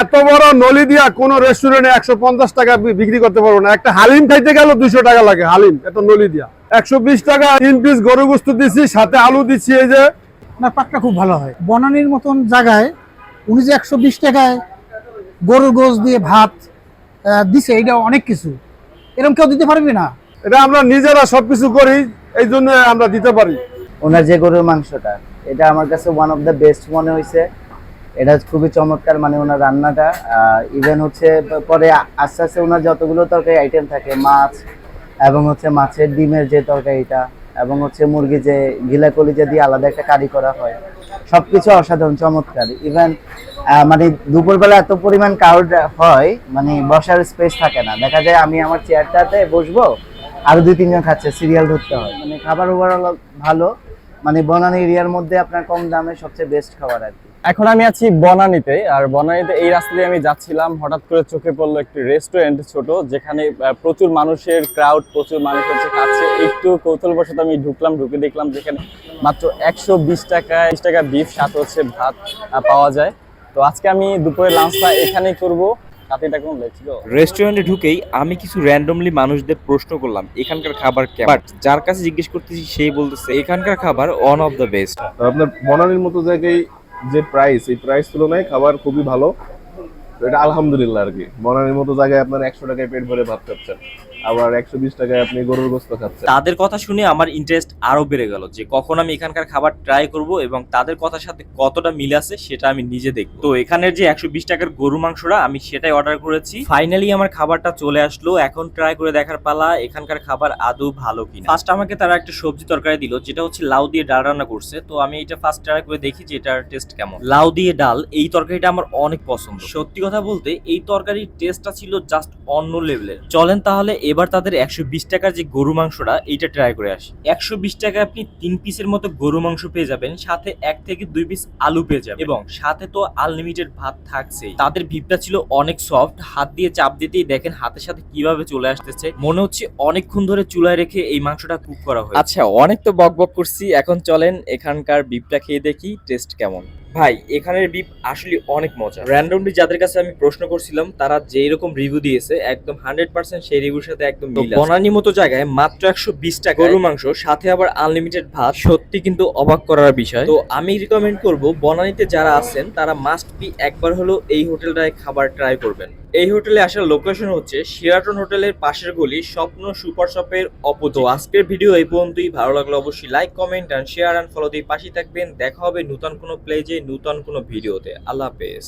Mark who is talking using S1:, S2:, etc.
S1: এত বড় নলি দিয়া কোন রেস্টুরেন্টে 150 টাকা বিক্রি করতে পারবো না। একটা হালিম খাইতে গেল 200 টাকা লাগে হালিম, এত নলি দিয়া। 120 টাকা 3 পিস গরু গোস্ত দিচ্ছি, সাথে আলু দিচ্ছি। এই যে
S2: আপনার পাকটা খুব ভালো হয়। বনানীর মতন জায়গায় উনি যে 120 টাকায় গরুর গোস্ত দিয়ে ভাত দিছে, এটা অনেক কিছু। এরকম কেউ দিতে পারবে না।
S1: এটা আমরা নিজেরা সবকিছু করি, এই জন্য আমরা দিতে পারি।
S3: ওনার যে গরুর মাংসটা, এটা আমার কাছে ওয়ান অফ দ্য বেস্ট মনে হয়েছে। এটা খুবই চমৎকার, মানে ওনার রান্নাটা। ইভেন হচ্ছে পরে আস্তে আস্তে ওনার যতগুলো তরকারি আইটেম থাকে, মাছ এবং হচ্ছে মাছের ডিমের যে তরকারিটা, এবং হচ্ছে মুরগি যে গিলা কলিজা দিয়ে আলাদা একটা কারি করা হয়, সবকিছু অসাধারণ চমৎকার। ইভেন মানে দুপুরবেলা এত পরিমাণ ক্রাউড হয়, মানে বসার স্পেস থাকে না। দেখা যায় আমি আমার চেয়ারটাতে বসবো, আরো 2-3 জন খাচ্ছে, সিরিয়াল ধরতে হয়। মানে খাবার ওভারঅল ভালো, মানে বনানী এরিয়ার মধ্যে আপনার কম দামে সবচেয়ে বেস্ট খাবার আর কি।
S4: এখন আমি আছি বনানীতে, আর বনানীতে এই রাস্তা দিয়ে আমি যাচ্ছিলাম, হঠাৎ করে চোখে পড়লো একটি রেস্টুরেন্ট ছোট, যেখানে প্রচুর মানুষের ক্রাউড, প্রচুর মানুষ হচ্ছে খাচ্ছে। একটু কৌতূহলবশত আমি ঢুকলাম, ঢুকে দেখলাম যেখানে মাত্র 120 টাকায় 20 টাকা বিফ, সাথে হচ্ছে ভাত পাওয়া যায়। তো আজকে আমি দুপুরের লাঞ্চটা এখানেই করবো।
S5: রেস্টুরেন্টে ঢুকেই আমি কিছু র্যান্ডমলি মানুষদের প্রশ্ন করলাম এখানকার খাবার কেমন, বাট যার কাছে জিজ্ঞেস করতেছি সেই বলতেছে এখানকার খাবার ওয়ান অফ দ্য বেস্ট।
S6: আপনার বনানীর মতো জায়গায় যে প্রাইস, এই প্রাইস তুলনায় খাবার খুবই ভালো। তো এটা আলহামদুলিল্লাহ আর কি। বনানীর মতো জায়গায় আপনার 100 টাকায় পেট ভরে ভাত খাচ্ছেন, আবার 120 টাকায় আপনি গরুর গোস্ত খাচ্ছেন।
S7: তাদের কথা শুনে আমার ইন্টারেস্ট আরো বেড়ে গেল যে কখন আমি এখানকার খাবার ট্রাই করব এবং তাদের কথার সাথে কতটা মিল আছে সেটা আমি নিজে দেখব। তো এখানের যে 120 টাকার গরু মাংসটা আমি সেটাই অর্ডার করেছি। ফাইনালি আমার খাবারটা চলে আসলো, এখন ট্রাই করে দেখার পালা এখানকার খাবার আদৌ ভালো কিনা। ফার্স্ট আমাকে তারা একটা সবজি তরকারি দিল, যেটা হচ্ছে লাউ দিয়ে ডাল রান্না করছে। তো আমি এটা ফার্স্ট ট্রাই করে দেখি যে এটার টেস্ট কেমন। লাউ দিয়ে ডাল এই তরকারিটা আমার অনেক পছন্দ। সত্যি কথা বলতে এই তরকারির টেস্টটা ছিল জাস্ট অন্য লেভেলের। চলেন তাহলে এবার তাদের 120 টাকার যে গরু মাংসটা এইটা ট্রাই করে আসি। 120 টাকায় আপনি 3 পিসের মতো গরু মাংস পেয়ে যাবেন, সাথে 1 থেকে 2 পিস আলু পেয়ে যাবেন, এবং সাথে তো আনলিমিটেড ভাত থাকছেই। তাদের ভিপটা ছিল অনেক সফট, হাত দিয়ে চাপ দিতেই দেখেন হাতের সাথে কিভাবে চলে আসতেছে। মনে হচ্ছে অনেকক্ষণ ধরে চুলায় রেখে এই মাংসটা কুক করা হয়।
S4: আচ্ছা, অনেক তো বকবক করছি, এখন চলেন এখানকার বিফটা খেয়ে দেখি টেস্ট কেমন।
S7: ভাই এখানের বিফ আসলে অনেক মজা। র্যান্ডমলি যাদের কাছে আমি প্রশ্ন করছিলাম তারা যেই রকম রিভিউ দিয়েছে একদম 100% সেই রিভিউর সাথে একদম মিল আছে। বনানী মতো জায়গায় মাত্র 120 টাকা গরু মাংস, সাথে আবার আনলিমিটেড ভাত, সত্যি কিন্তু অবাক করার বিষয়। তো আমি রিকমেন্ড করব বনানীতে যারা আছেন তারা মাস্ট বি একবার হলো এই হোটেলটায় খাবার ট্রাই করবেন। এই হোটেলে আসার লোকেশন হচ্ছে শেরাটন হোটেলের পাশের গলি স্বপ্ন সুপার শপের অপোজিট। আজকের ভিডিও এই পর্যন্তই। ভালো লাগলে অবশ্যই like, comment and share and follow দিয়ে পাশে থাকবেন। দেখা হবে নতুন কোনো প্লেজে, নতুন কোনো ভিডিওতে। আল্লাহ হাফেজ।